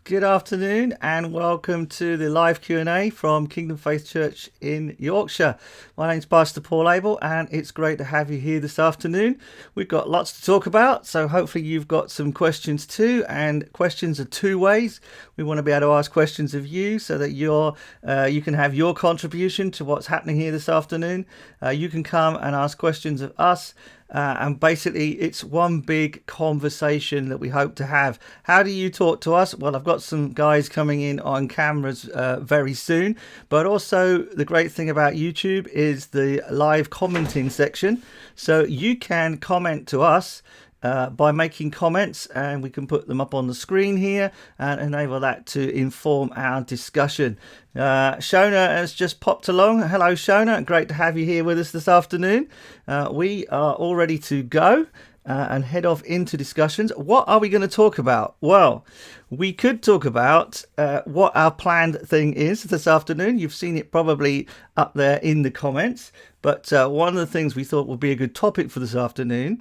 Good afternoon and welcome to the live Q&A from Kingdom Faith Church in Yorkshire. My name's Pastor Paul Abell and it's great to have you here this afternoon. We've got lots to talk about, so hopefully you've got some questions too, and questions are two ways. We want to be able to ask questions of you so that you can have your contribution to what's happening here this afternoon. You can come and ask questions of us. And basically it's one big conversation that we hope to have. How do you talk to us? Well, I've got some guys coming in on cameras very soon, but also the great thing about YouTube is the live commenting section. So you can comment to us by making comments, and we can put them up on the screen here and enable that to inform our discussion. Shona has just popped along. Hello, Shona. Great to have you here with us this afternoon. We are all ready to go and head off into discussions. What are we going to talk about? Well, we could talk about what our planned thing is this afternoon. You've seen it probably up there in the comments, but one of the things we thought would be a good topic for this afternoon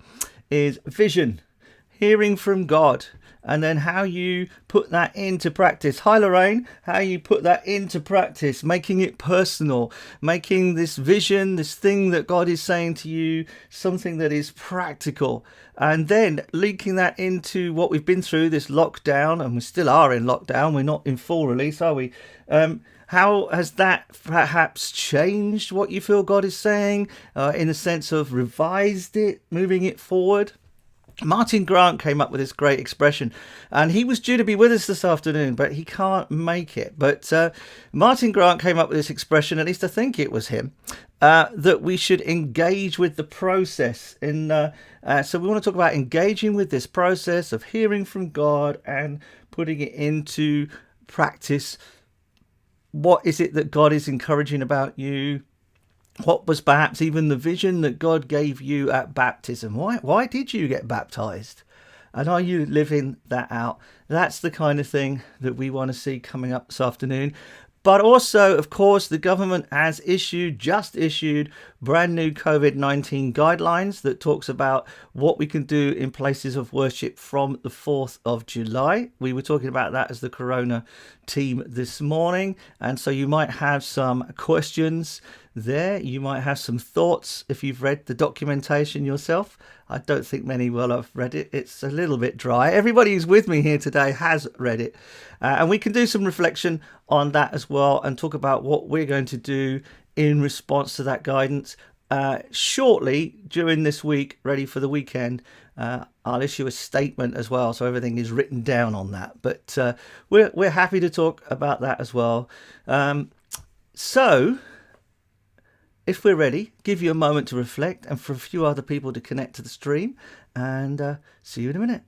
is vision, hearing from God, and then how you put that into practice. Hi Lorraine, how you put that into practice, making it personal, making this vision, this thing that God is saying to you, something that is practical, and then linking that into what we've been through, this lockdown, and we still are in lockdown. We're not in full release, are we? How has that perhaps changed what you feel God is saying, in the sense of revised it, moving it forward? Martin Grant came up with this great expression, and he was due to be with us this afternoon, but he can't make it. But Martin Grant came up with this expression, at least I think it was him, that we should engage with the process. So we want to talk about engaging with this process of hearing from God and putting it into practice. What is it that God is encouraging about you? What was perhaps even the vision that God gave you at baptism? Why did you get baptized? And are you living that out? That's the kind of thing that we want to see coming up this afternoon. But also, of course, the government has just issued brand new COVID-19 guidelines that talks about what we can do in places of worship from the 4th of July. We were talking about that as the Corona team this morning. And so you might have some questions there. You might have some thoughts if you've read the documentation yourself. I don't think many will have read it. It's a little bit dry. Everybody who's with me here today has read it. And we can do some reflection on that as well and talk about what we're going to do in response to that guidance. Shortly during this week, ready for the weekend, I'll issue a statement as well, so everything is written down on that. But we're happy to talk about that as well. So if we're ready, give you a moment to reflect and for a few other people to connect to the stream, and see you in a minute.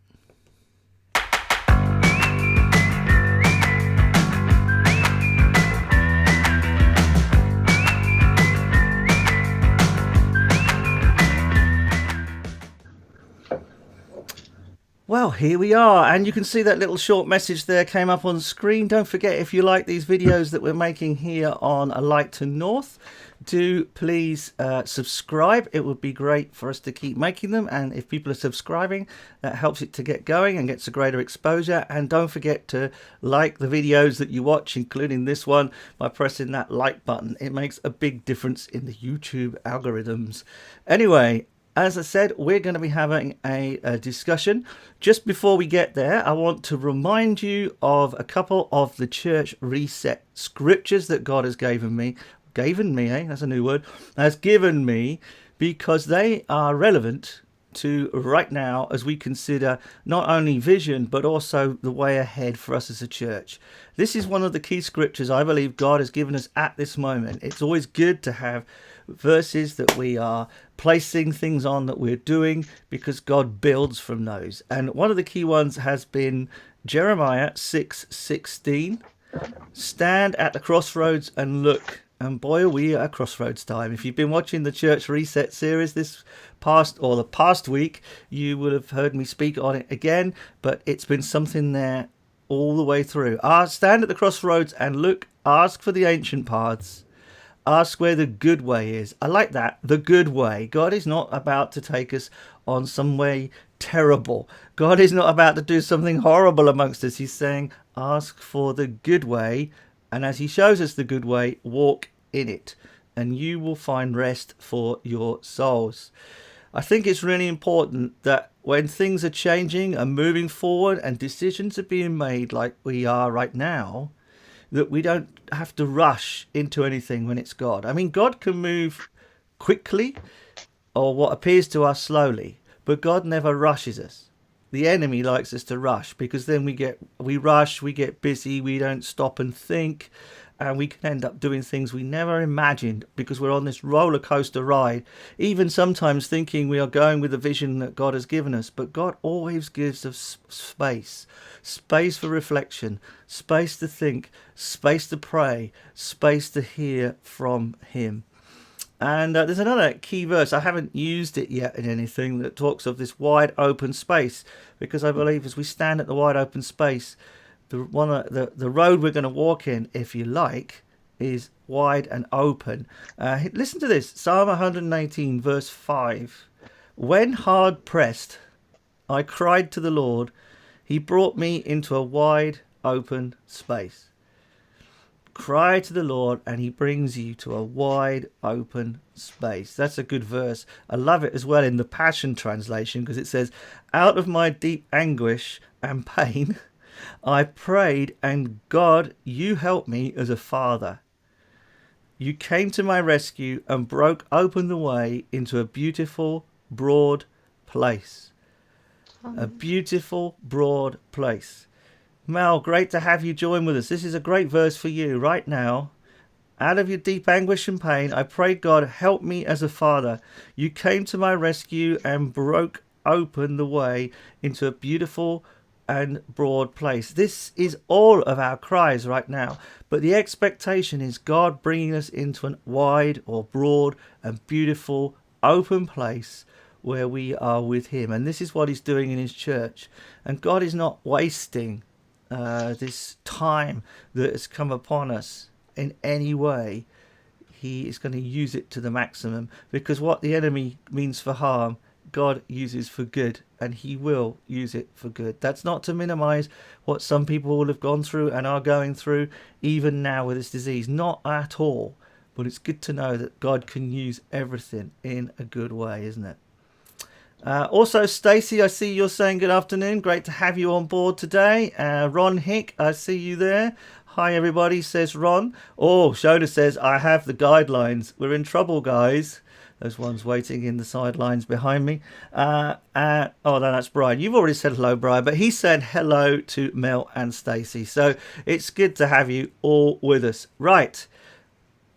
Well, here we are, and you can see that little short message there came up on the screen. Don't forget, if you like these videos that we're making here on A Light to North, do please subscribe. It would be great for us to keep making them, and if people are subscribing, that helps it to get going and gets a greater exposure. And don't forget to like the videos that you watch, including this one, by pressing that like button. It makes a big difference in the YouTube algorithms. Anyway, as I said, we're going to be having a discussion. Just before we get there, I want to remind you of a couple of the church reset scriptures that God has given me, that's a new word, has given me, because they are relevant to right now as we consider not only vision, but also the way ahead for us as a church. This is one of the key scriptures I believe God has given us at this moment. It's always good to have verses that we are placing things on that we're doing, because God builds from those. And one of the key ones has been Jeremiah 6:16. Stand at the crossroads and look. And boy, are we at a crossroads time. If you've been watching the Church Reset series the past week, you will have heard me speak on it again, but it's been something there all the way through. Stand at the crossroads and look, ask for the ancient paths. Ask where the good way is. I like that, the good way. God is not about to take us on some way terrible. God is not about to do something horrible amongst us. He's saying, ask for the good way. And as he shows us the good way, walk in it. And you will find rest for your souls. I think it's really important that when things are changing and moving forward and decisions are being made like we are right now, that we don't have to rush into anything when it's God. I mean, God can move quickly or what appears to us slowly, but God never rushes us. The enemy likes us to rush because then we rush, we get busy, we don't stop and think, and we can end up doing things we never imagined because we're on this roller coaster ride, even sometimes thinking we are going with the vision that God has given us. But God always gives us space for reflection, space to think, space to pray, space to hear from him. And there's another key verse. I haven't used it yet in anything that talks of this wide open space, because I believe as we stand at the wide open space, the road we're going to walk in, if you like, is wide and open. Listen to this, Psalm 118 verse 5. When hard pressed, I cried to the Lord. He brought me into a wide open space. Cry to the Lord and he brings you to a wide open space. That's a good verse. I love it as well in the Passion Translation, because it says, out of my deep anguish and pain, I prayed, and God, you helped me as a father. You came to my rescue and broke open the way into a beautiful, broad place. A beautiful, broad place. Mel, great to have you join with us. This is a great verse for you right now. Out of your deep anguish and pain, I prayed, God, help me as a father. You came to my rescue and broke open the way into a beautiful and broad place. This is all of our cries right now. But the expectation is God bringing us into a wide or broad and beautiful open place where we are with him. And this is what he's doing in his church. And God is not wasting this time that has come upon us in any way. He is going to use it to the maximum, because what the enemy means for harm, God uses for good, and he will use it for good. That's not to minimize what some people will have gone through and are going through even now with this disease, not at all. But it's good to know that God can use everything in a good way, isn't it? Also, Stacey, I see you're saying good afternoon. Great to have you on board today. Ron Hick, I see you there. Hi, everybody, says Ron. Oh, Shona says, I have the guidelines. We're in trouble, guys. Those ones waiting in the sidelines behind me. Oh, no, that's Brian. You've already said hello, Brian, but he said hello to Mel and Stacey. So it's good to have you all with us. Right.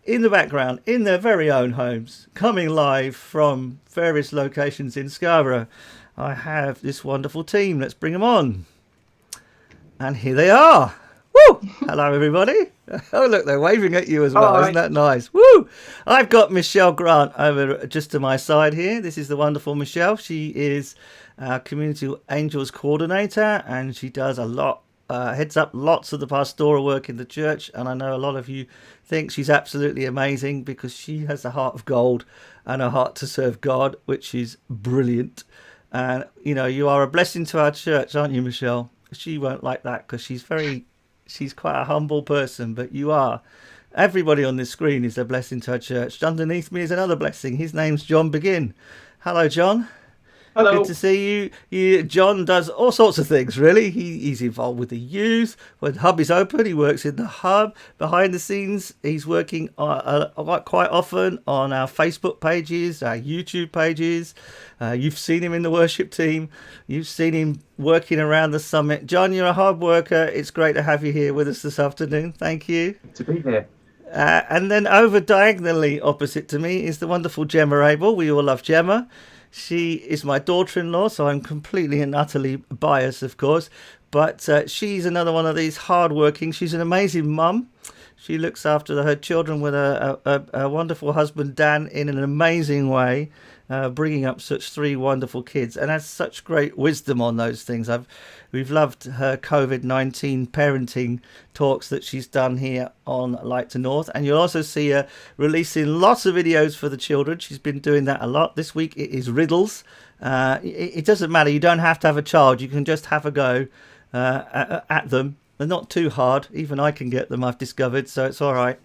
In the background, in their very own homes, coming live from various locations in Scarborough, I have this wonderful team. Let's bring them on. And here they are. Woo! Hello, everybody. Oh, look, they're waving at you as well. Isn't that nice? Woo! I've got Michelle Grant over just to my side here. This is the wonderful Michelle. She is our Community Angels Coordinator, and she does a lot. Heads up lots of the pastoral work in the church, and I know a lot of you think she's absolutely amazing because she has a heart of gold and a heart to serve God, which is brilliant. And you know, you are a blessing to our church, aren't you, Michelle? She won't like that because she's quite a humble person, but you are. Everybody on this screen is a blessing to our church. Underneath me is another blessing. His name's Jon Begin. Hello, John. Hello. Good to see you. John does all sorts of things, really. He's involved with the youth. When the hub is open, he works in the hub. Behind the scenes, he's working quite often on our Facebook pages, our YouTube pages. You've seen him in the worship team. You've seen him working around the summit. John, you're a hard worker. It's great to have you here with us this afternoon. Thank you. Good to be here. And then over diagonally opposite to me is the wonderful Gemma Abell. We all love Gemma. She is my daughter-in-law, so I'm completely and utterly biased, of course. But she's another one of these hard-working. She's an amazing mum. She looks after her children with a wonderful husband, Dan, in an amazing way. bringing up such three wonderful kids, and has such great wisdom on those things. We've loved her COVID-19 parenting talks that she's done here on Light to North, and you'll also see her releasing lots of videos for the children. She's been doing that a lot. This week it is riddles. It doesn't matter. You don't have to have a child. You can just have a go at them. They're not too hard. Even I can get them, I've discovered, so it's all right.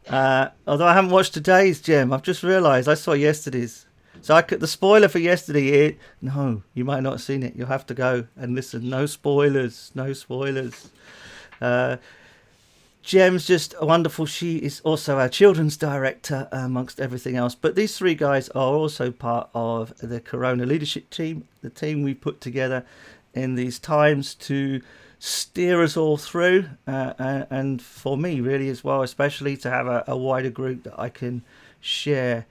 Although I haven't watched today's, Gem. I've just realised I saw yesterday's. So the spoiler for yesterday, no, you might not have seen it. You'll have to go and listen. No spoilers, no spoilers. Gem's just wonderful. She is also our children's director, amongst everything else. But these three guys are also part of the Corona leadership team, the team we put together in these times to steer us all through. And for me, really, as well, especially to have a wider group that I can share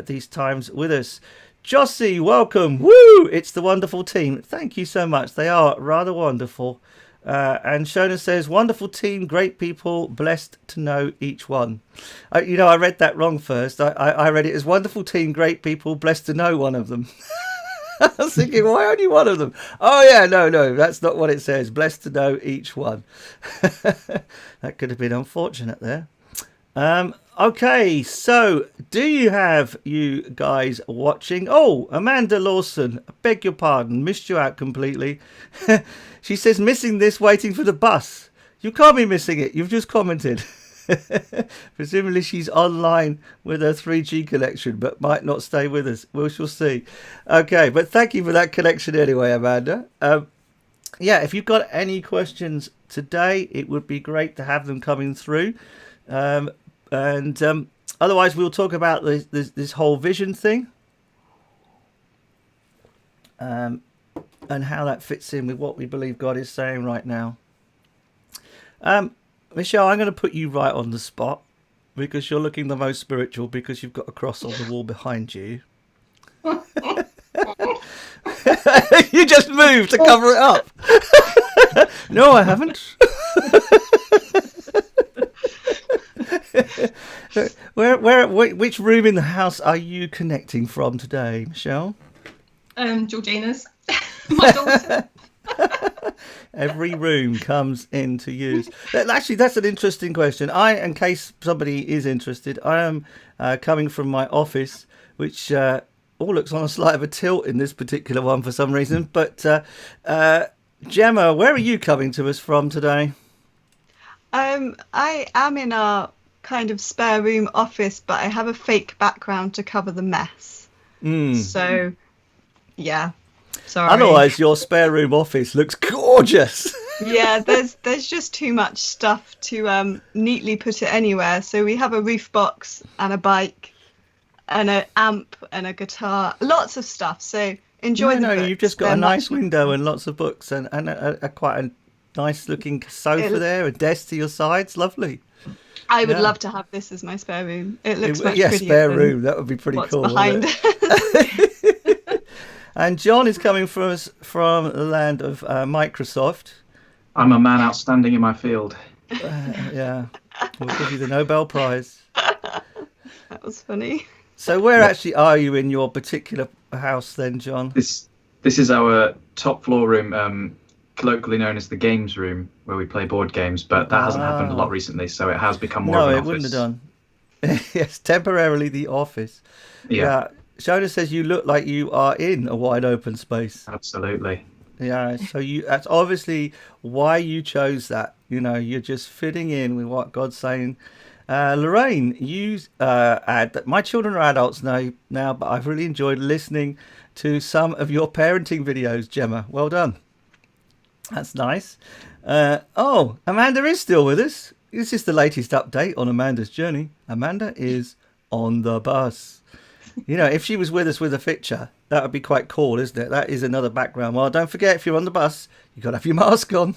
these times with us. Jossie, welcome. Woo! It's the wonderful team. Thank you so much. They are rather wonderful. And Shona says, wonderful team, great people, blessed to know each one. I read that wrong first. I read it as wonderful team, great people, blessed to know one of them. I was thinking, why only one of them? Oh, yeah, no, that's not what it says. Blessed to know each one. That could have been unfortunate there. Okay, so do you have you guys watching? Oh, Amanda Lawson, I beg your pardon, missed you out completely. She says, missing this, waiting for the bus. You can't be missing it, you've just commented. Presumably she's online with her 3G connection, but might not stay with us. We shall see. Okay, but thank you for that connection anyway, Amanda. Yeah, if you've got any questions today, it would be great to have them coming through. And otherwise, we'll talk about this whole vision thing and how that fits in with what we believe God is saying right now. Michelle, I'm going to put you right on the spot because you're looking the most spiritual because you've got a cross on the wall behind you. You just moved to cover it up. No, I haven't. Which room in the house are you connecting from today, Michelle? Georgina's. My daughter. Every room comes into use. Actually, that's an interesting question. In case somebody is interested, I am coming from my office, which all looks on a slight of a tilt in this particular one for some reason. But Gemma, where are you coming to us from today? I am in our kind of spare room office, but I have a fake background to cover the mess. So, yeah. Sorry. Otherwise, your spare room office looks gorgeous. Yeah, there's just too much stuff to neatly put it anywhere. So we have a roof box and a bike and an amp and a guitar, lots of stuff. So enjoy the books. You've just got a nice window and lots of books and a quite a nice looking sofa there, a desk to your sides. Lovely. I would love to have this as my spare room. It looks much prettier. Spare room. That would be pretty cool. Behind. And John is coming from us from the land of Microsoft. I'm a man outstanding in my field. Yeah, we'll give you the Nobel Prize. That was funny. So where actually are you in your particular house then, John? This is our top floor room, colloquially known as the games room, where we play board games, but that hasn't happened a lot recently, so it has become more of an office. No, it wouldn't have done. Yes, temporarily the office. Yeah. Shona says you look like you are in a wide open space. Absolutely. Yeah, so that's obviously why you chose that. You're just fitting in with what God's saying. Lorraine, you add that my children are adults now, but I've really enjoyed listening to some of your parenting videos, Gemma. Well done. That's nice. Amanda is still with us. This is the latest update on Amanda's journey. Amanda is on the bus. If she was with us with a picture, that would be quite cool, isn't it? That is another background. Well, don't forget, if you're on the bus, you've got to have your mask on.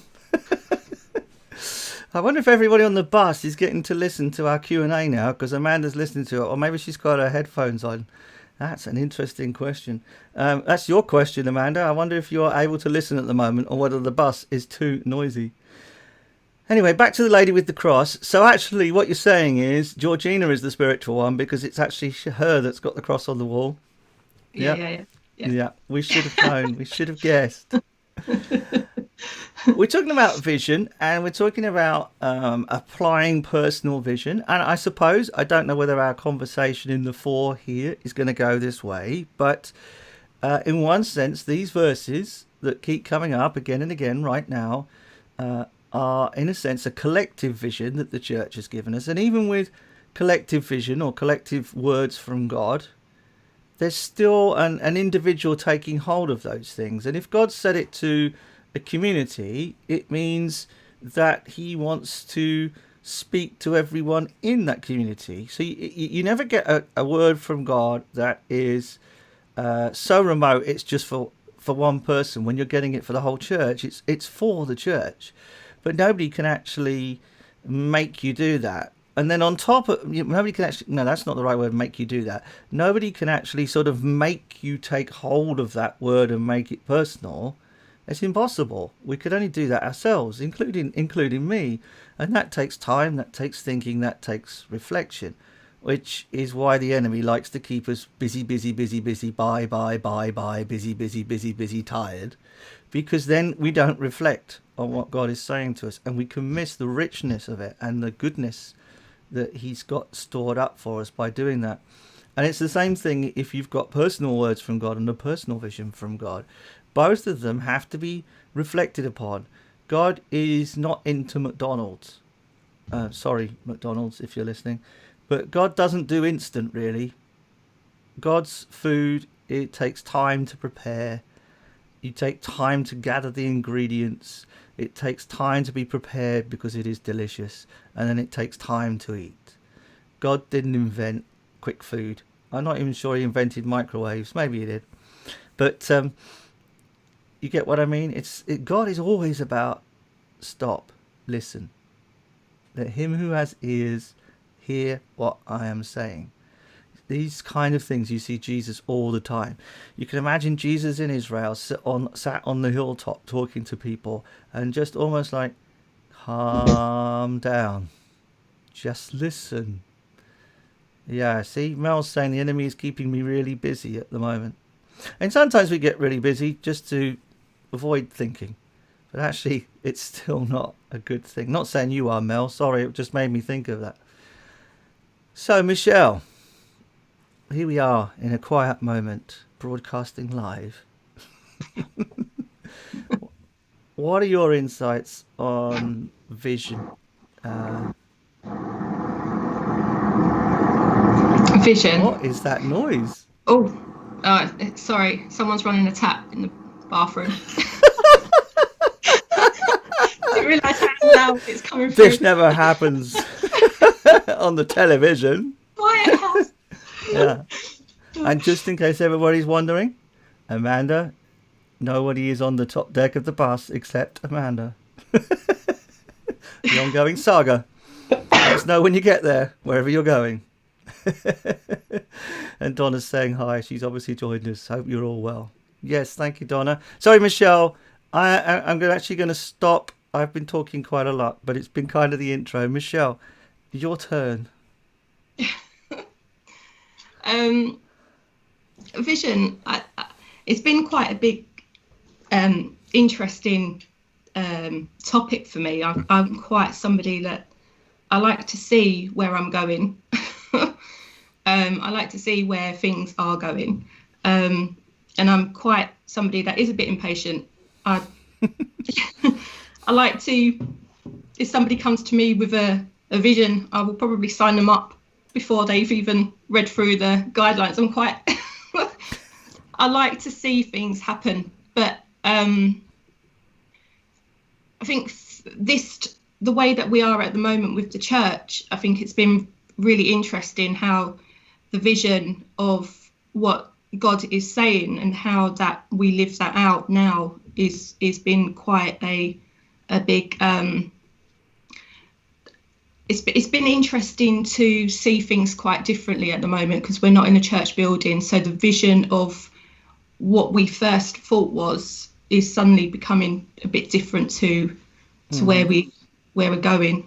I wonder if everybody on the bus is getting to listen to our Q&A now, because Amanda's listening to it, or maybe she's got her headphones on. That's an interesting question. That's your question, Amanda. I wonder if you're able to listen at the moment, or whether the bus is too noisy. Anyway, back to the lady with the cross. So actually what you're saying is Georgina is the spiritual one because it's actually her that's got the cross on the wall. Yeah, we should have known. We should have guessed. We're talking about vision, and we're talking about applying personal vision. And I suppose, I don't know whether our conversation in the 4 here is going to go this way, but in one sense, these verses that keep coming up again and again right now are, in a sense, a collective vision that the church has given us. And even with collective vision or collective words from God, there's still an individual taking hold of those things. And if God said it to a community, it means that he wants to speak to everyone in that community. So you never get a word from God that is so remote it's just for one person. When you're getting it for the whole church, it's for the church. But nobody can actually make you do that. And then on top of, nobody can actually, no, that's not the right word, make you do that. Nobody can actually sort of make you take hold of that word and make it personal. It's impossible. We could only do that ourselves, including me. And that takes time, that takes thinking, that takes reflection, which is why the enemy likes to keep us busy, busy, bye, busy, tired, because then we don't reflect on what God is saying to us, and we can miss the richness of it and the goodness that he's got stored up for us by doing that. And it's the same thing if you've got personal words from God and a personal vision from God. Both of them have to be reflected upon. God is not into McDonald's. Sorry, McDonald's, if you're listening. But God doesn't do instant, really. God's food, it takes time to prepare. You take time to gather the ingredients. It takes time to be prepared because it is delicious. And then it takes time to eat. God didn't invent quick food. I'm not even sure he invented microwaves. Maybe he did. But you get what I mean? God is always about stop, listen. Let him who has ears hear what I am saying. These kind of things you see Jesus all the time. You can imagine Jesus in Israel sat on the hilltop talking to people and just almost like, calm down. Just listen. Yeah, see, Mel's saying the enemy is keeping me really busy at the moment. And sometimes we get really busy just to avoid thinking. But actually, it's still not a good thing. Not saying you are, Mel. Sorry, it just made me think of that. So, Michelle, here we are in a quiet moment, broadcasting live. What are your insights on vision? Vision. What is that noise? Oh, sorry. Someone's running a tap in the bathroom. I didn't realise how loud it's coming through. This never happens on the television. Quiet house. Yeah. And just in case everybody's wondering, Amanda, nobody is on the top deck of the bus except Amanda. The ongoing saga. Let us know when you get there, wherever you're going. And Donna's saying hi. She's obviously joined us. Hope you're all well. Yes, thank you, Donna. Sorry, Michelle. I'm actually going to stop. I've been talking quite a lot, but it's been kind of the intro. Michelle, your turn. Vision. It's been quite a big, interesting topic for me. I'm quite somebody that I like to see where I'm going. I like to see where things are going. And I'm quite somebody that is a bit impatient. I like to, if somebody comes to me with a vision, I will probably sign them up before they've even read through the guidelines. I'm quite, I like to see things happen. But I think the way that we are at the moment with the church, I think it's been really interesting how the vision of what God is saying and how that we live that out now is been quite a big it's been interesting to see things quite differently at the moment because we're not in a church building, so the vision of what we first thought is suddenly becoming a bit different to where we're going.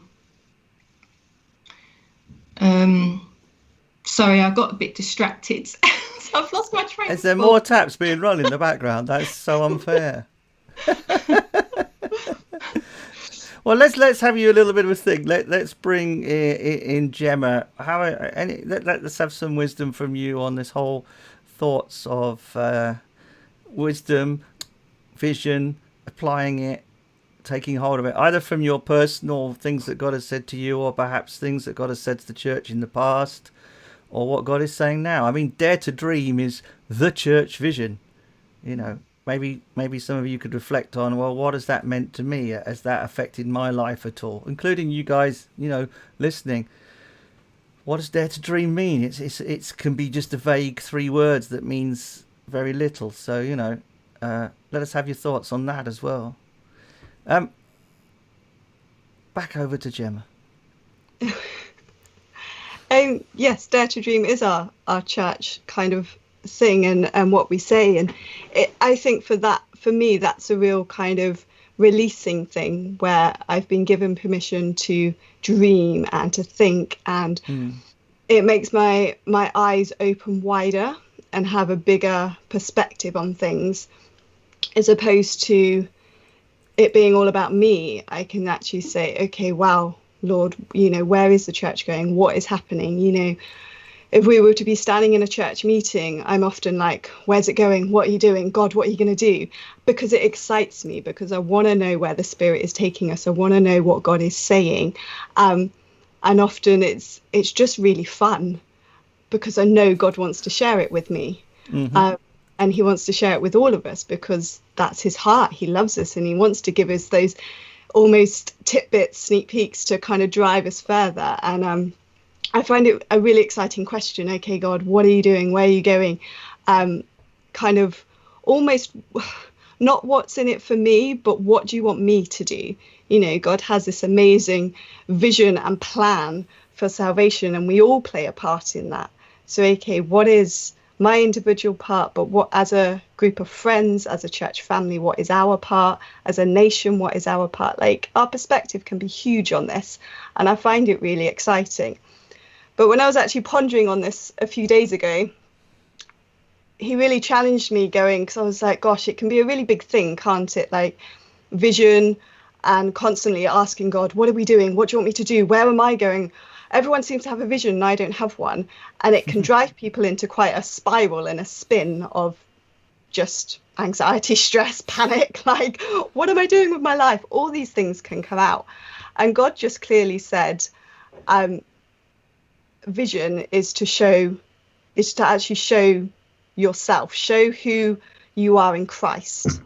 Sorry, I got a bit distracted. I've lost my train. Is there more taps being run in the background? That's so unfair. Well, let's have you a little bit of a think. Let's bring in Gemma. Let's have some wisdom from you on this whole thoughts of wisdom, vision, applying it, taking hold of it, either from your personal things that God has said to you, or perhaps things that God has said to the church in the past, or what God is saying now. I mean, Dare to Dream is the church vision. You know, maybe some of you could reflect on, well, what has that meant to me? Has that affected my life at all? Including you guys, you know, listening. What does Dare to Dream mean? It can be just a vague 3 words that means very little. So, you know, let us have your thoughts on that as well. Back over to Gemma. Yes, Dare to Dream is our church kind of thing, and what we say, and I think for me that's a real kind of releasing thing, where I've been given permission to dream and to think, and it makes my eyes open wider and have a bigger perspective on things, as opposed to it being all about me. I can actually say, okay, wow, Lord, you know, where is the church going? What is happening? You know, if we were to be standing in a church meeting, I'm often like, where's it going? What are you doing? God, what are you going to do? Because it excites me, because I want to know where the Spirit is taking us. I want to know what God is saying. And often it's just really fun, because I know God wants to share it with me. And he wants to share it with all of us, because that's his heart. He loves us, and he wants to give us those almost tidbits, sneak peeks to kind of drive us further. And I find it a really exciting question. Okay, God, what are you doing? Where are you going? Kind of almost not what's in it for me, but what do you want me to do? You know, God has this amazing vision and plan for salvation, and we all play a part in that. So, okay, what is my individual part, but what, as a group of friends, as a church family, what is our part? As a nation, what is our part? Like, our perspective can be huge on this, and I find it really exciting. But when I was actually pondering on this a few days ago, he really challenged me going, because I was like, gosh, it can be a really big thing, can't it? Like vision, and constantly asking God, what are we doing? What do you want me to do? Where am I going? Everyone seems to have a vision and I don't have one. And it can drive people into quite a spiral and a spin of just anxiety, stress, panic. Like, what am I doing with my life? All these things can come out. And God just clearly said, vision is to actually show yourself, show who you are in Christ.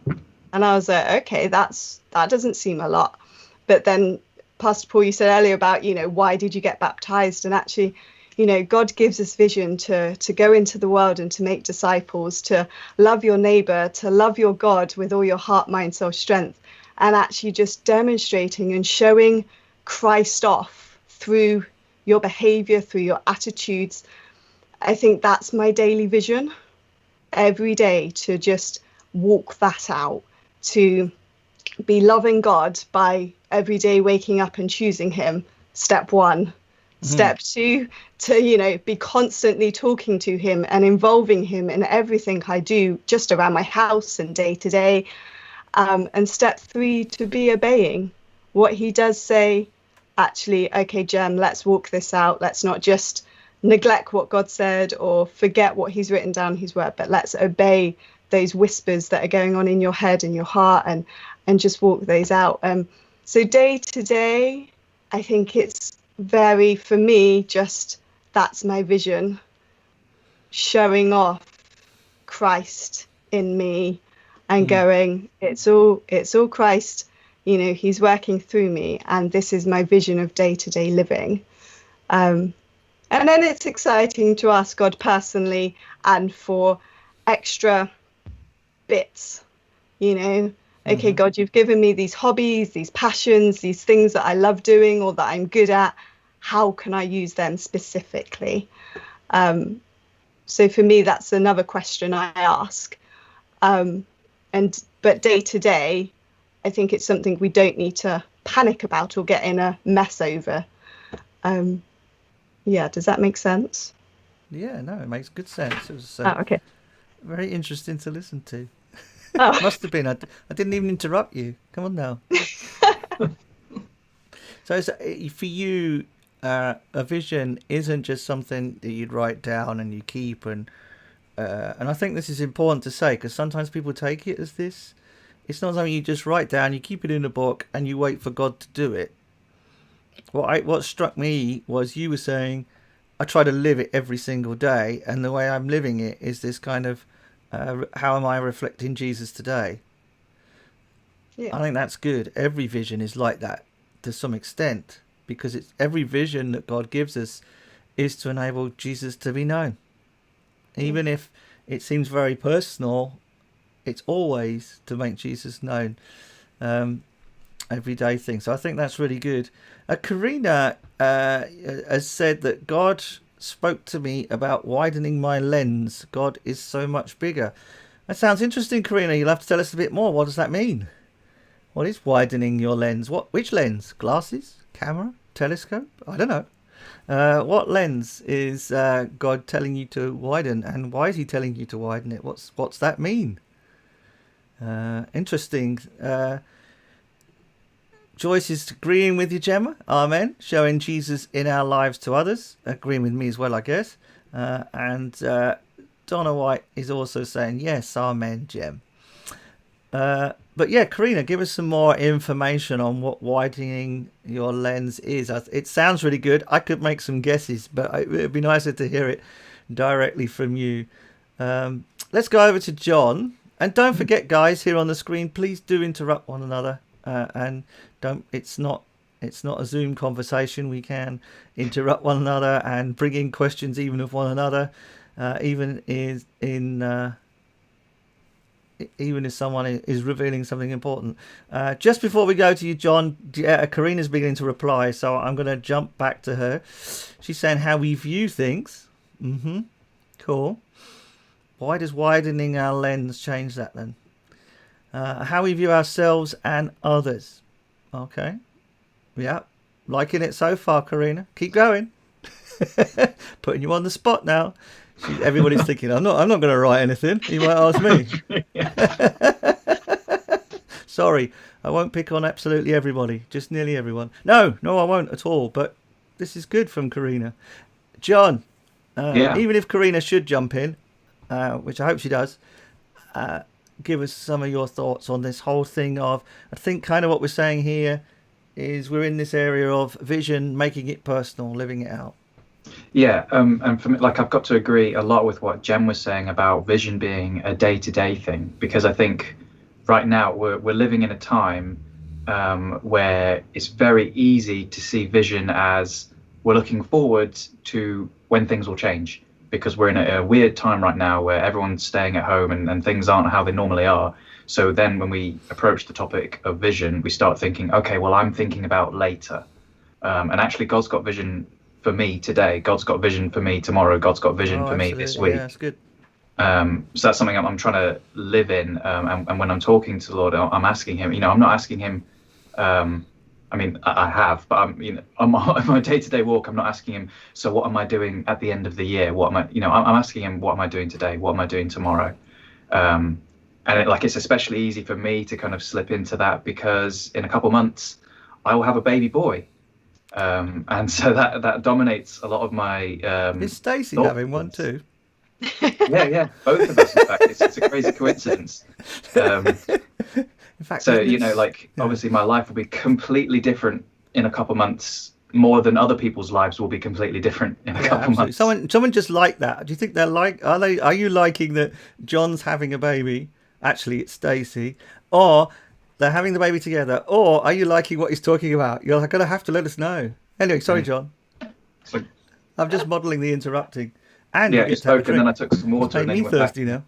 And I was like, okay, that doesn't seem a lot. But then Pastor Paul, you said earlier about, you know, why did you get baptized? And actually, you know, God gives us vision to go into the world and to make disciples, to love your neighbor, to love your God with all your heart, mind, soul, strength, and actually just demonstrating and showing Christ off through your behavior, through your attitudes. I think that's my daily vision every day, to just walk that out, to be loving God by every day waking up and choosing him. Step 1. Step 2, to, you know, be constantly talking to him and involving him in everything I do, just around my house and day to day. And step 3, to be obeying what he does say. Actually, okay, Jem, let's walk this out. Let's not just neglect what God said or forget what he's written down in his word, but let's obey those whispers that are going on in your head and your heart, and just walk those out. So day to day, I think it's very, for me, just that's my vision, showing off Christ in me and going, it's all Christ, you know, he's working through me, and this is my vision of day-to-day living. And then it's exciting to ask God personally and for extra bits, you know. Okay, God, you've given me these hobbies, these passions, these things that I love doing or that I'm good at. How can I use them specifically? So for me, that's another question I ask. But day to day, I think it's something we don't need to panic about or get in a mess over. Yeah, does that make sense? Yeah, no, it makes good sense. It was Okay. very interesting to listen to. Oh. Must have been. I didn't even interrupt you. Come on now. So for you, a vision isn't just something that you'd write down and you keep, and I think this is important to say, because sometimes people take it as this. It's not something you just write down, you keep it in a book, and you wait for God to do it. What struck me was you were saying, I try to live it every single day, and the way I'm living it is this kind of, how am I reflecting Jesus today? Yeah. I think that's good. Every vision is like that to some extent, because it's every vision that God gives us is to enable Jesus to be known. Even if it seems very personal, it's always to make Jesus known. Everyday thing. So I think that's really good. Karina has said that God spoke to me about widening my lens. God is so much bigger. That sounds interesting, Karina. You'll have to tell us a bit more. What does that mean? What is widening your lens? Which lens? Glasses? Camera? Telescope? I don't know. What lens is God telling you to widen, and why is he telling you to widen it? What's that mean? Interesting. Joyce is agreeing with you, Gemma. Amen. Showing Jesus in our lives to others. Agreeing with me as well, I guess. And Donna White is also saying, yes, amen, Gem. But yeah, Karina, give us some more information on what widening your lens is. It sounds really good. I could make some guesses, but it would be nicer to hear it directly from you. Let's go over to John. And don't forget, guys, here on the screen, please do interrupt one another. And don't. It's not a Zoom conversation. We can interrupt one another and bring in questions even of one another, even if someone is revealing something important. Just before we go to you, John, Karina's beginning to reply, so I'm going to jump back to her. She's saying how we view things. Cool. Why does widening our lens change that then? How we view ourselves and others. Okay. Yeah. Liking it so far, Karina. Keep going. Putting you on the spot now. Everybody's thinking, I'm not going to write anything. You might ask me. Sorry, I won't pick on absolutely everybody. Just nearly everyone. No, I won't at all. But this is good from Karina. John, even if Karina should jump in, which I hope she does, give us some of your thoughts on this whole thing of, I think kind of what we're saying here is we're in this area of vision, making it personal, living it out. Yeah, and for me, like, I've got to agree a lot with what Jem was saying about vision being a day-to-day thing, because I think right now we're living in a time where it's very easy to see vision as we're looking forward to when things will change, because we're in a weird time right now where everyone's staying at home and things aren't how they normally are. So then when we approach the topic of vision, we start thinking, okay, well, I'm thinking about later. And actually, God's got vision for me today. God's got vision for me tomorrow. God's got vision for me this week. Yeah, that's good. So that's something I'm trying to live in. And when I'm talking to the Lord, I'm asking him, I'm not asking him, I mean, I have, but on my day-to-day walk, I'm not asking him, so what am I doing at the end of the year? What am I, I'm asking him, what am I doing today? What am I doing tomorrow? And it's especially easy for me to kind of slip into that because in a couple of months, I will have a baby boy. And so that dominates a lot of my Is Stacey having one too? Yeah, both of us, in fact. It's a crazy coincidence. In fact, so obviously my life will be completely different in a couple months, more than other people's lives will be completely different in a couple months. Someone just like that. Do you think are you liking that John's having a baby? Actually, it's Stacey, or they're having the baby together, or are you liking what he's talking about? You're going to have to let us know. Anyway, sorry, John. So, I'm just modelling the interrupting. And yeah, you spoke, and then I took some water. It's made me thirsty now.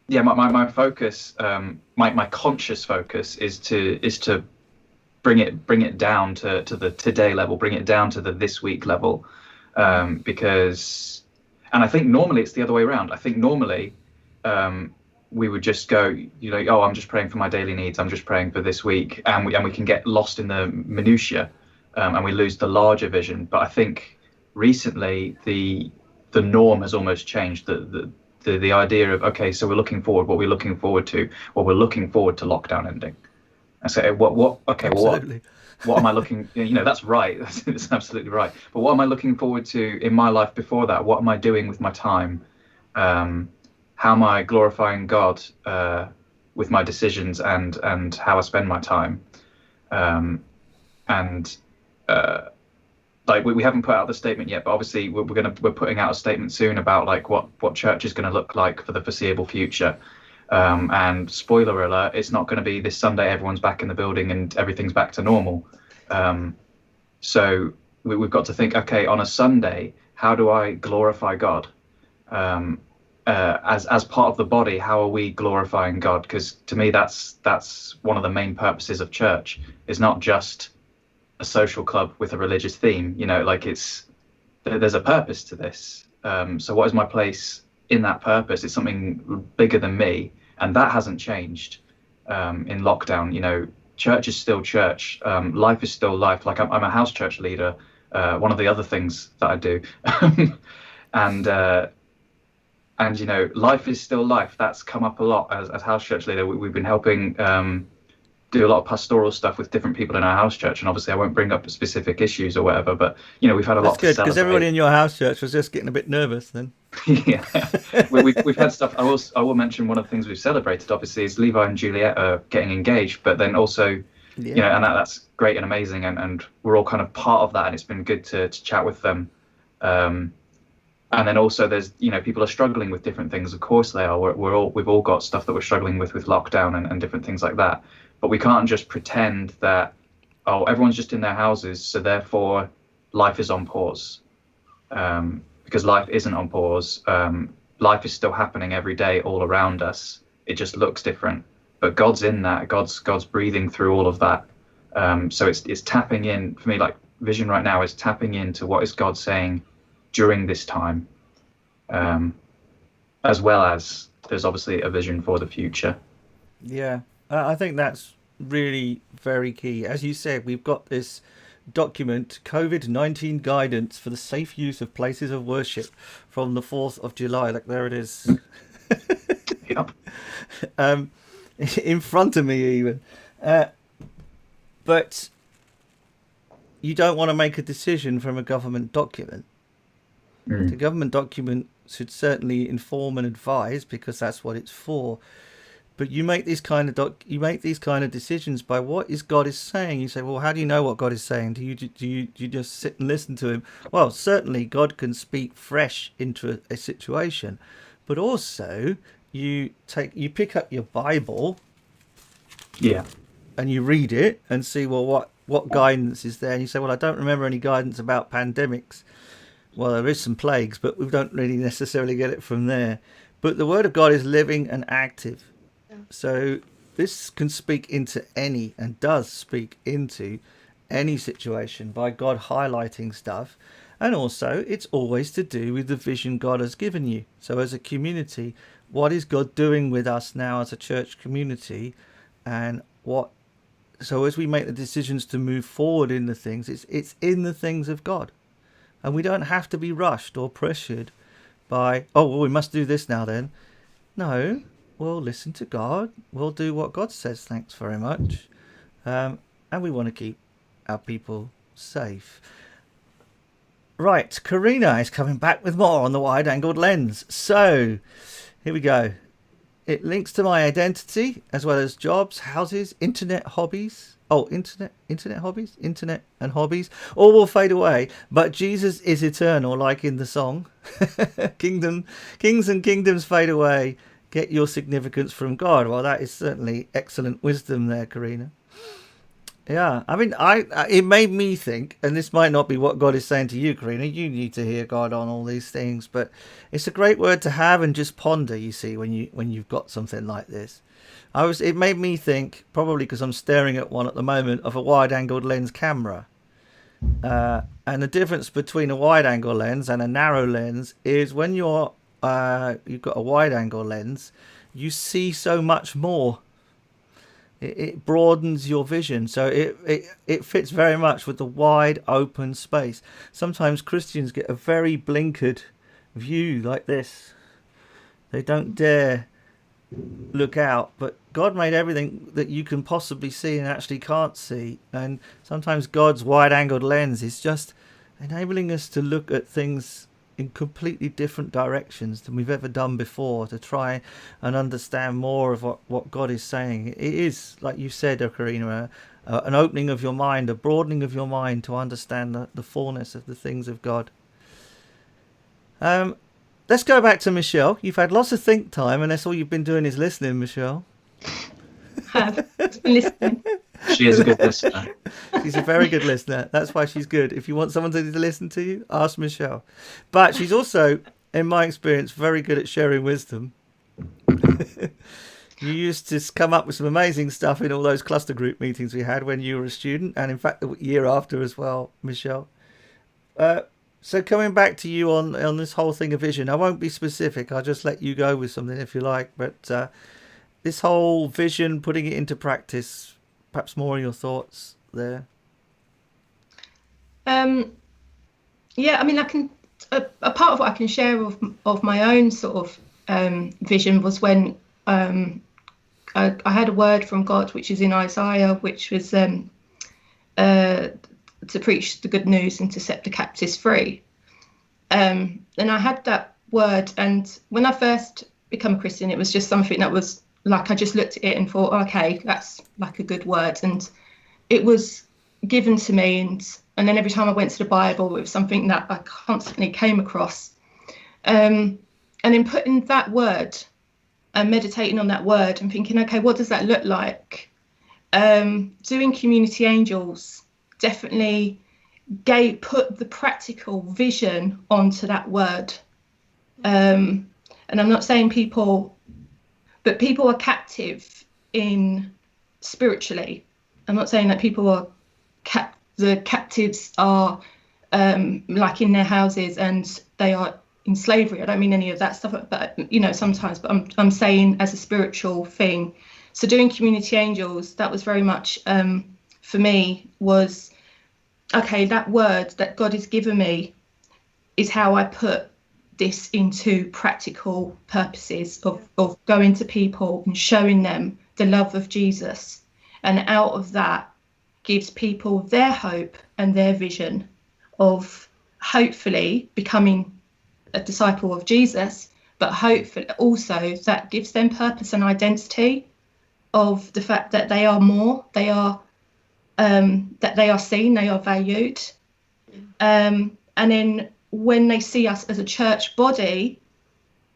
My focus, my conscious focus is to bring it down to the today level, bring it down to the this week level, because, and I think normally it's the other way around. I think normally we would just go, I'm just praying for my daily needs. I'm just praying for this week, and we can get lost in the minutiae. and we lose the larger vision. But I think recently the norm has almost changed. The idea of, okay, so we're looking forward. What we're looking forward to? Well, we're looking forward to lockdown ending. And so what? Okay, Absolutely. well, what am I looking? That's right. That's absolutely right. But what am I looking forward to in my life before that? What am I doing with my time? How am I glorifying God with my decisions and how I spend my time? Like we haven't put out the statement yet, but obviously we're putting out a statement soon about like what church is going to look like for the foreseeable future. And spoiler alert, it's not going to be this Sunday everyone's back in the building and everything's back to normal. So we've got to think, okay, on a Sunday, how do I glorify God? As part of the body, how are we glorifying God? Because to me, that's one of the main purposes of church. Is not just a social club with a religious theme. Like there's a purpose to this. So what is my place in that purpose? It's something bigger than me, and that hasn't changed in lockdown. Church is still church. Life is still life. Like I'm a house church leader. One of the other things that I do, and life is still life. That's come up a lot as house church leader. We've been helping do a lot of pastoral stuff with different people in our house church, and obviously I won't bring up specific issues or whatever, but we've had a lot to celebrate. Because everybody in your house church was just getting a bit nervous then. Yeah, we've had stuff. I will mention one of the things we've celebrated obviously is Levi and Juliet are getting engaged, but then also and that's great and amazing, and we're all kind of part of that, and it's been good to chat with them. And then also there's people are struggling with different things. Of course they are. We've all got stuff that we're struggling with lockdown and different things like that. But we can't just pretend that everyone's just in their houses, so therefore life is on pause. Because life isn't on pause. Life is still happening every day all around us. It just looks different. But God's in that. God's breathing through all of that. So it's tapping in for me. Like vision right now is tapping into what is God saying during this time, as well as there's obviously a vision for the future. Yeah, I think that's really very key. As you said, we've got this document, COVID-19 Guidance for the Safe Use of Places of Worship, from the 4th of July. Like, there it is. Yep. In front of me even. But you don't want to make a decision from a government document. The government document should certainly inform and advise, because that's what it's for. But you make these kind of decisions by what God is saying. You say, well, how do you know what God is saying? Do you just sit and listen to him? Well, certainly God can speak fresh into a situation, but also you pick up your Bible, and you read it and see, well, what guidance is there? And you say, well, I don't remember any guidance about pandemics. Well, there is some plagues, but we don't really necessarily get it from there. But the Word of God is living and active. So this can speak into any, and does speak into any situation by God highlighting stuff. And also it's always to do with the vision God has given you. So as a community, what is God doing with us now as a church community? And so as we make the decisions to move forward in the things, it's in the things of God. And we don't have to be rushed or pressured by, we must do this now then. No, we'll listen to God. We'll do what God says, thanks very much. And we want to keep our people safe. Right, Karina is coming back with more on the wide-angled lens. So, here we go. It links to my identity, as well as jobs, houses, internet hobbies. Internet hobbies? Internet and hobbies. All will fade away, but Jesus is eternal, like in the song. Kings and kingdoms fade away. Get your significance from God. Well, that is certainly excellent wisdom there, Karina. Yeah, I mean, it made me think, and this might not be what God is saying to you, Karina. You need to hear God on all these things, but it's a great word to have and just ponder, you see, when you've got something like this. It made me think, probably because I'm staring at one at the moment, of a wide-angled lens camera. And the difference between a wide-angle lens and a narrow lens is when you've got a wide-angle lens, you see so much more. It broadens your vision, so it fits very much with the wide open space. Sometimes Christians get a very blinkered view like this. They don't dare look out, but God made everything that you can possibly see and actually can't see, and sometimes God's wide-angled lens is just enabling us to look at things in completely different directions than we've ever done before, to try and understand more of what God is saying. It is, like you said, Karina, an opening of your mind, a broadening of your mind to understand the fullness of the things of God. Let's go back to Michelle. You've had lots of think time, and that's all you've been doing is listening, Michelle. Have been listening. She is a good listener. She's a very good listener. That's why she's good. If you want someone to listen to you, ask Michelle. But she's also, in my experience, very good at sharing wisdom. You used to come up with some amazing stuff in all those cluster group meetings we had when you were a student, and in fact the year after as well, Michelle. So coming back to you on this whole thing of vision, I won't be specific. I'll just let you go with something if you like. But this whole vision, putting it into practice, perhaps more of your thoughts there. Yeah, I mean, I can. A part of what I can share of my own sort of vision was when I had a word from God, which is in Isaiah, which was to preach the good news and to set the captives free. And I had that word, and when I first became a Christian, it was just something that was like, I just looked at it and thought, okay, that's like a good word. And it was given to me, and then every time I went to the Bible, it was something that I constantly came across. And in putting that word and meditating on that word and thinking, okay, what does that look like? Doing Community Angels definitely put the practical vision onto that word. And I'm not saying people are captive in spiritually. I'm not saying that people are the captives are like in their houses and they are in slavery. I don't mean any of that stuff, but sometimes, but I'm saying as a spiritual thing. So doing Community Angels, that was very much for me was, okay, that word that God has given me is how I put this into practical purposes of going to people and showing them the love of Jesus. And out of that gives people their hope and their vision of hopefully becoming a disciple of Jesus, but hopefully also that gives them purpose and identity of the fact that they are more, that they are seen, they are valued. And then when they see us as a church body,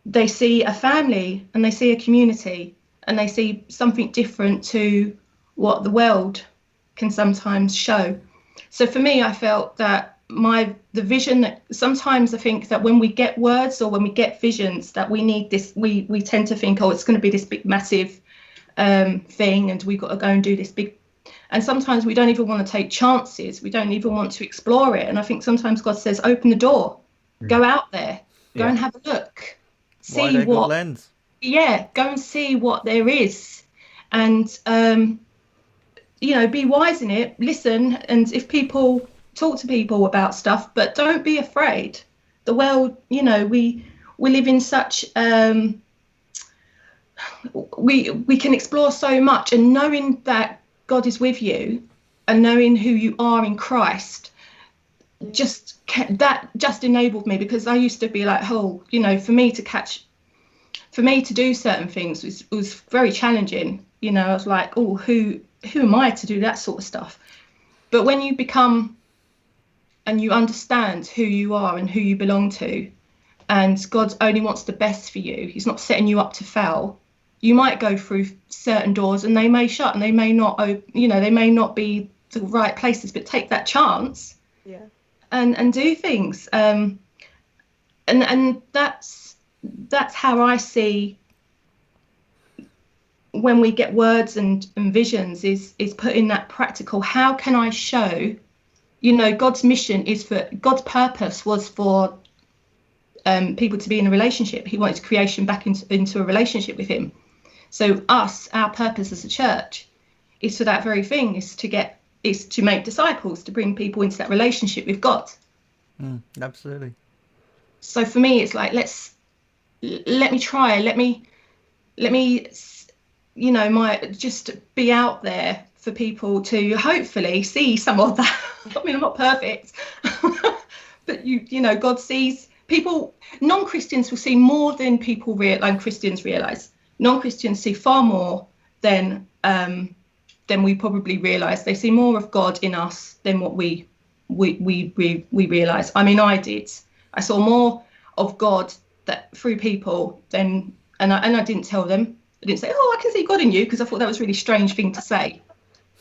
they see a family and they see a community and they see something different to what the world can sometimes show. So for me, I felt that the vision, that sometimes I think that when we get words or when we get visions that we need this, we tend to think, oh, it's going to be this big massive thing and we've got to go and do this big. And sometimes we don't even want to take chances. We don't even want to explore it. And I think sometimes God says, open the door, go out there, go and have a look, see what lens. Yeah, go and see what there is. And, be wise in it, listen. And if people talk to people about stuff, but don't be afraid. The world, we live in such, we can explore so much, and knowing that God is with you and knowing who you are in Christ, just enabled me, because I used to be like, for me to do certain things was very challenging. I was like, oh, who am I to do that sort of stuff? But when you become and you understand who you are and who you belong to, and God only wants the best for you, he's not setting you up to fail. You might go through certain doors and they may shut and they may not, they may not be the right places, but take that chance, and do things. And that's how I see when we get words and visions is putting that practical. How can I show, God's mission God's purpose was for people to be in a relationship. He wanted creation back into a relationship with him. So our purpose as a church is for that very thing, is to make disciples, to bring people into that relationship with God. Absolutely. So for me, it's like, let me try, let me, just be out there for people to hopefully see some of that. I mean, I'm not perfect, but God sees people. Non-Christians will see more than Christians realize. Non-Christians see far more than we probably realize. They see more of God in us than what we realize. I mean, I saw more of God that through people than, and I didn't tell them. I didn't say, "Oh, I can see God in you," because I thought that was a really strange thing to say,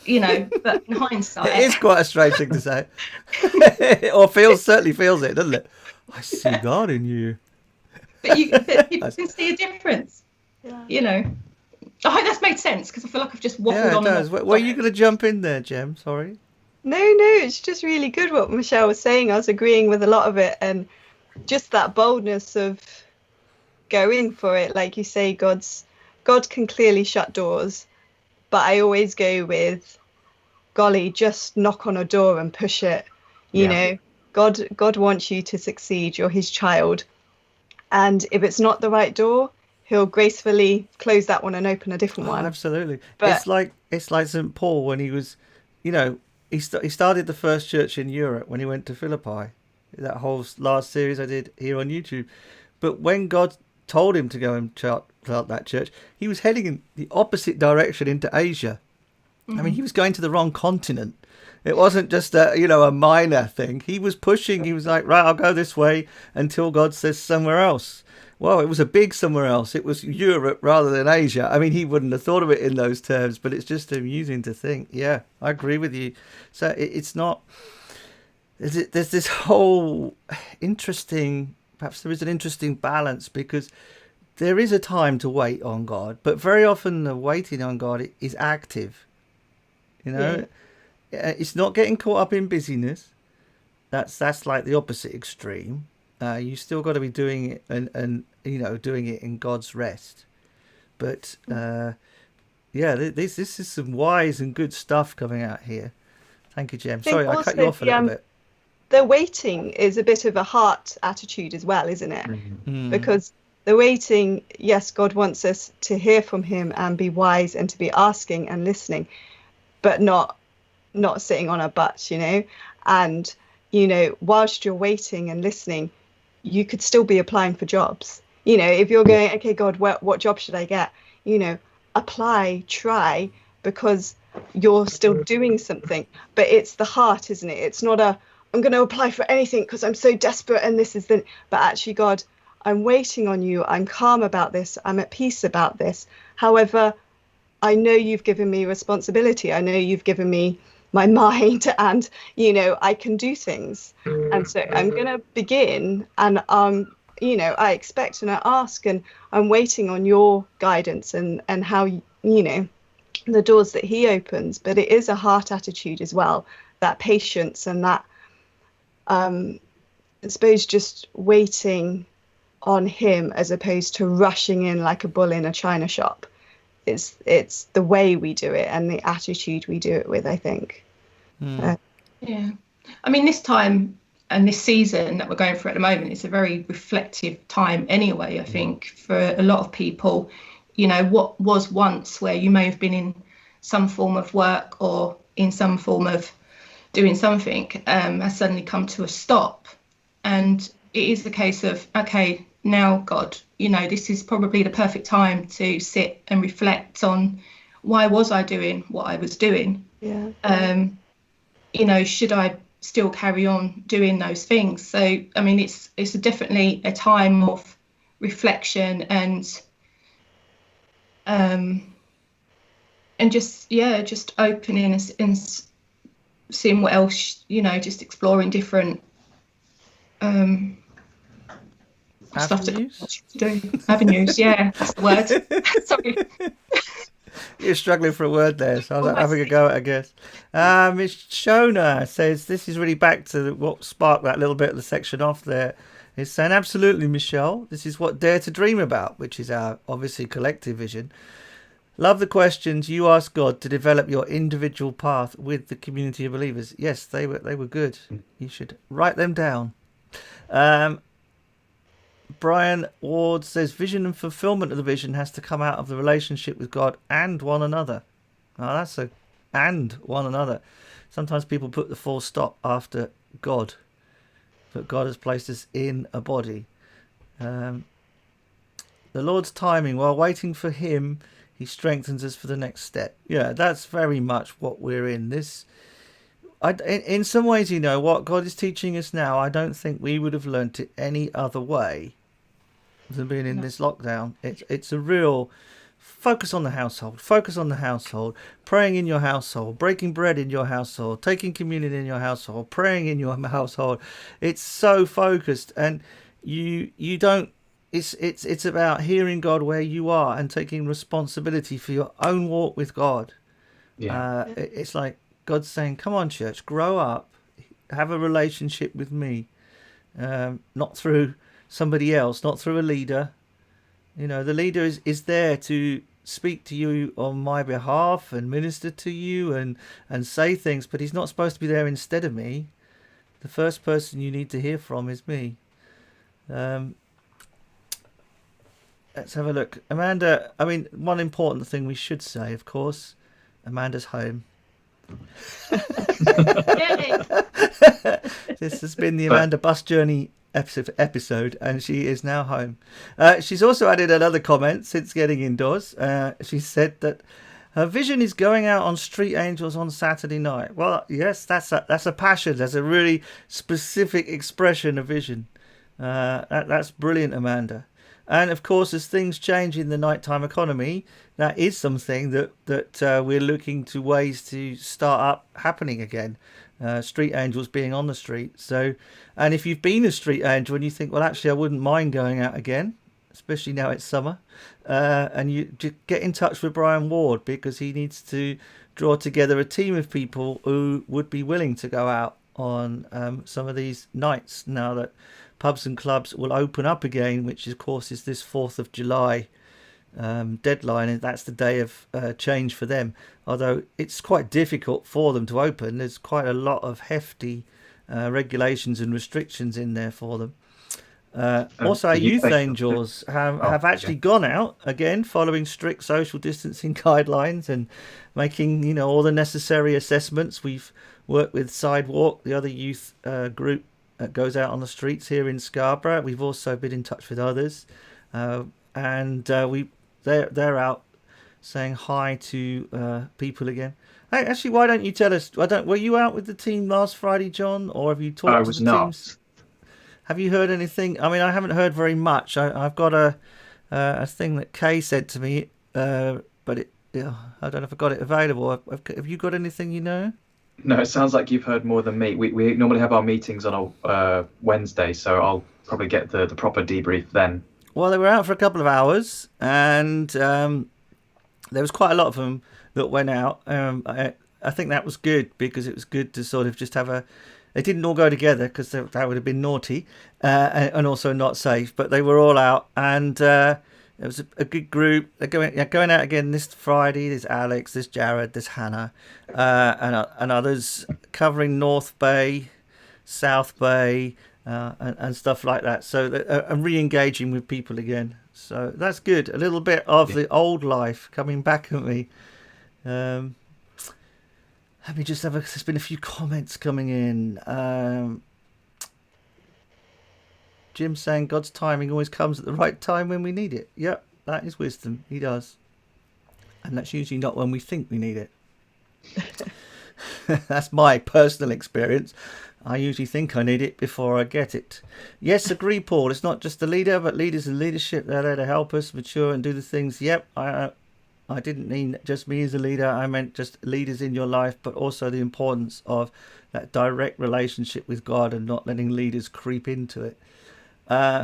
But in hindsight, It is quite a strange thing to say, or certainly feels it, doesn't it? I see God in you. But people can see a difference. Yeah. I hope that's made sense, because I feel like I've just waffled on. Yeah, it does. Were you going to jump in there, Gem? Sorry. No, it's just really good what Michelle was saying. I was agreeing with a lot of it, and just that boldness of going for it. Like you say, God can clearly shut doors, but I always go with, golly, just knock on a door and push it. You know, God wants you to succeed. You're his child. And if it's not the right door, he'll gracefully close that one and open a different one. Absolutely. But it's like St. Paul when he was, he started the first church in Europe when he went to Philippi. That whole last series I did here on YouTube. But when God told him to go and start that church, he was heading in the opposite direction into Asia. I mean, he was going to the wrong continent. It wasn't just a minor thing. He was pushing. He was like, right, I'll go this way until God says somewhere else. Well, it was a big somewhere else. It was Europe rather than Asia. I mean, he wouldn't have thought of it in those terms, but it's just amusing to think. Yeah, I agree with you. So it's not... There's this whole interesting... Perhaps there is an interesting balance, because there is a time to wait on God, but very often the waiting on God is active. It's not getting caught up in busyness. That's like the opposite extreme. You still got to be doing it and doing it in God's rest. But this is some wise and good stuff coming out here. Thank you, Jem. Sorry, I cut you off a little bit. The waiting is a bit of a heart attitude as well, isn't it? Mm-hmm. Because the waiting, yes, God wants us to hear from him and be wise and to be asking and listening, but not sitting on our butts, and whilst you're waiting and listening, you could still be applying for jobs. If you're going, okay, God, what job should I get? Apply, try, because you're still doing something. But it's the heart, isn't it? It's not I'm going to apply for anything because I'm so desperate and this is the... But actually, God, I'm waiting on you. I'm calm about this. I'm at peace about this. However, I know you've given me responsibility. I know you've given me my mind, and I can do things. And so I'm going to begin, and I expect and I ask, and I'm waiting on your guidance and how the doors that he opens. But it is a heart attitude as well, that patience and that I suppose just waiting on him as opposed to rushing in like a bull in a china shop. It's the way we do it and the attitude we do it with, I think. Yeah. I mean, this time and this season that we're going through at the moment is a very reflective time anyway, I think, for a lot of people. What was once where you may have been in some form of work or in some form of doing something has suddenly come to a stop. And it is the case of, okay, now, God, this is probably the perfect time to sit and reflect on, why was I doing what I was doing? Yeah. Should I still carry on doing those things? So, I mean, it's definitely a time of reflection and just opening and seeing what else, just exploring different stuff to do. Avenues, yeah, that's the word. Sorry. You're struggling for a word there, so I'm having a go at it, I guess. Miss Shona says, this is really back to what sparked that little bit of the section off there. It's saying, absolutely, Michelle, this is what Dare to Dream about, which is our obviously collective vision. Love the questions. You asked God to develop your individual path with the community of believers. Yes, they were good. You should write them down. Brian Ward says vision and fulfillment of the vision has to come out of the relationship with God and one another. Oh, that's a and one another. Sometimes people put the full stop after God, but God has placed us in a body. The Lord's timing, while waiting for him, he strengthens us for the next step. Yeah, that's very much what we're in. In some ways, what God is teaching us now, I don't think we would have learnt it any other way than being in this lockdown. It's a real focus on the household, praying in your household, breaking bread in your household, taking communion in your household, praying in your household. It's so focused, and you don't. It's about hearing God where you are and taking responsibility for your own walk with God. Yeah. It's like God's saying, "Come on, church, grow up, have a relationship with me, not through somebody else, not through a leader. The leader is there to speak to you on my behalf and minister to you and say things, but he's not supposed to be there instead of me. The first person you need to hear from is me." Let's have a look. Amanda, one important thing we should say, of course, Amanda's home. This has been the Amanda Bus Journey episode, and she is now home. She's also added another comment since getting indoors. She said that her vision is going out on street angels on Saturday night. Well, yes, that's a passion. That's a really specific expression of vision. That's brilliant, Amanda. And of course, as things change in the nighttime economy, that is something that we're looking to ways to start up happening again. Street angels being on the street. So, and if you've been a street angel and you think, well, actually, I wouldn't mind going out again, especially now it's summer, and you just get in touch with Brian Ward, because he needs to draw together a team of people who would be willing to go out on some of these nights now that pubs and clubs will open up again, which of course is this 4th of July deadline, and that's the day of change for them. Although it's quite difficult for them to open, there's quite a lot of hefty regulations and restrictions in there for them. Also, our youth angels have actually gone out again, following strict social distancing guidelines and making all the necessary assessments. We've worked with Sidewalk, the other youth group that goes out on the streets here in Scarborough. We've also been in touch with others, and they're out saying hi to people again. Hey, actually, why don't you tell us? Were you out with the team last Friday, John, or have you talked to the teams? Have you heard anything? I haven't heard very much. I've got a thing that Kay said to me, but I don't know if I got it available. Have you got anything you know? No, it sounds like you've heard more than me. We normally have our meetings on a Wednesday, so I'll probably get the proper debrief then. Well, they were out for a couple of hours, and there was quite a lot of them that went out. I think that was good, because it was good to sort of just have they didn't all go together, because that would have been naughty and also not safe, but they were all out, and it was a good group. They're going out again this Friday. There's Alex, there's Jared, there's Hannah, and others covering North Bay, South Bay, and stuff like that. So I'm re-engaging with people again. So that's good. A little bit of the old life coming back at me. Let me just there's been a few comments coming in. Jim saying God's timing always comes at the right time when we need it. Yep, that is wisdom. He does. And that's usually not when we think we need it. That's my personal experience. I usually think I need it before I get it. Yes, agree, Paul. It's not just the leader, but leaders and leadership. They're there to help us mature and do the things. Yep, I didn't mean just me as a leader. I meant just leaders in your life, but also the importance of that direct relationship with God and not letting leaders creep into it.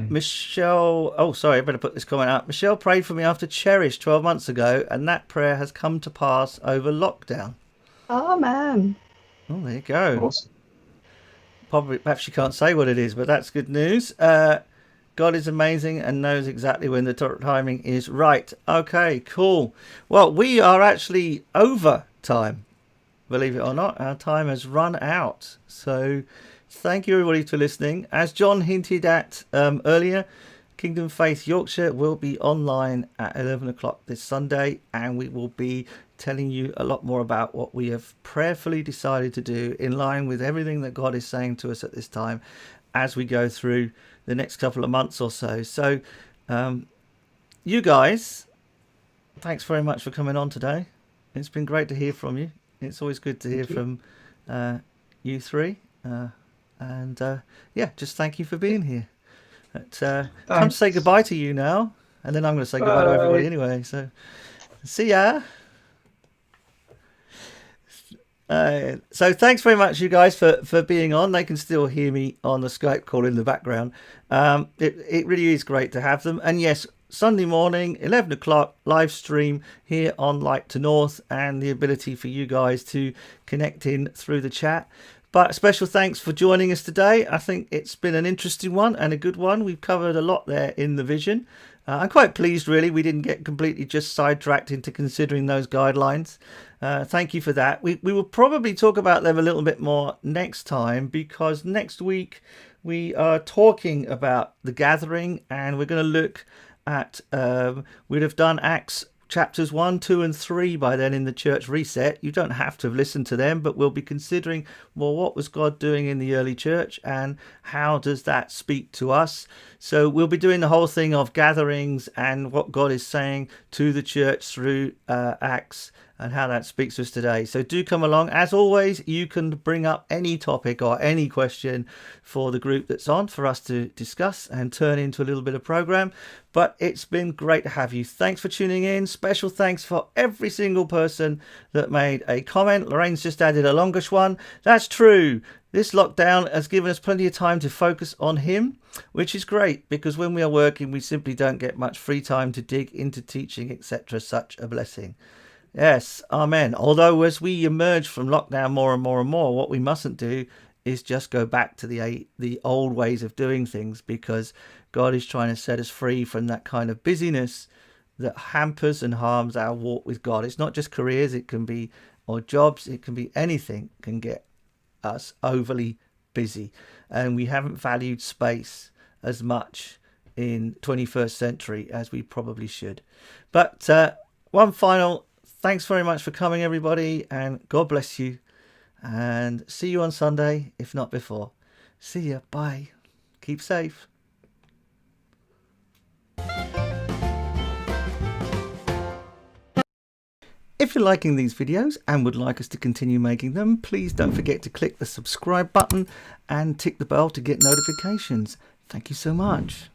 Michelle, I better put this comment out. Michelle prayed for me after Cherish 12 months ago, and that prayer has come to pass over lockdown. Oh, man. Oh, there you go. Awesome. Perhaps you can't say what it is, but that's good news. God is amazing and knows exactly when the timing is right. Okay, cool. Well, we are actually over time. Believe it or not, our time has run out. So thank you everybody for listening. As John hinted at earlier, Kingdom Faith Yorkshire will be online at 11 o'clock this Sunday, and we will be telling you a lot more about what we have prayerfully decided to do in line with everything that God is saying to us at this time as we go through the next couple of months or so. So you guys, thanks very much for coming on today. It's been great to hear from you. It's always good to hear from you three. Yeah, just thank you for being here. Time to say goodbye to you now, and then I'm going to say goodbye to everybody anyway. So see ya. So thanks very much, you guys, for being on. They can still hear me on the Skype call in the background. It really is great to have them. And yes, Sunday morning, 11 o'clock, live stream here on Light to North, and the ability for you guys to connect in through the chat. But special thanks for joining us today. I think it's been an interesting one and a good one. We've covered a lot there in the vision. I'm quite pleased, really. We didn't get completely just sidetracked into considering those guidelines. Thank you for that. We will probably talk about them a little bit more next time, because next week we are talking about the gathering, and we're going to look at, we'd have done Acts chapters 1, 2 and 3 by then in the church reset. You don't have to have listened to them, but we'll be considering, well, what was God doing in the early church and how does that speak to us? So we'll be doing the whole thing of gatherings and what God is saying to the church through Acts and how that speaks to us today. So do come along. As always, you can bring up any topic or any question for the group that's on for us to discuss and turn into a little bit of program. But it's been great to have you. Thanks for tuning in. Special thanks for every single person that made a comment. Lorraine's just added a longish one. That's true. This lockdown has given us plenty of time to focus on him, which is great, because when we are working, we simply don't get much free time to dig into teaching, etc. Such a blessing. Yes, amen. Although as we emerge from lockdown more and more and more, what we mustn't do is just go back to the old ways of doing things, because God is trying to set us free from that kind of busyness that hampers and harms our walk with God. It's not just careers, it can be, or jobs, it can be anything can get us overly busy. And we haven't valued space as much in 21st century as we probably should. But one final thanks very much for coming, everybody, and God bless you. And see you on Sunday, if not before. See ya. Bye. Keep safe. If you're liking these videos and would like us to continue making them, please don't forget to click the subscribe button and tick the bell to get notifications. Thank you so much.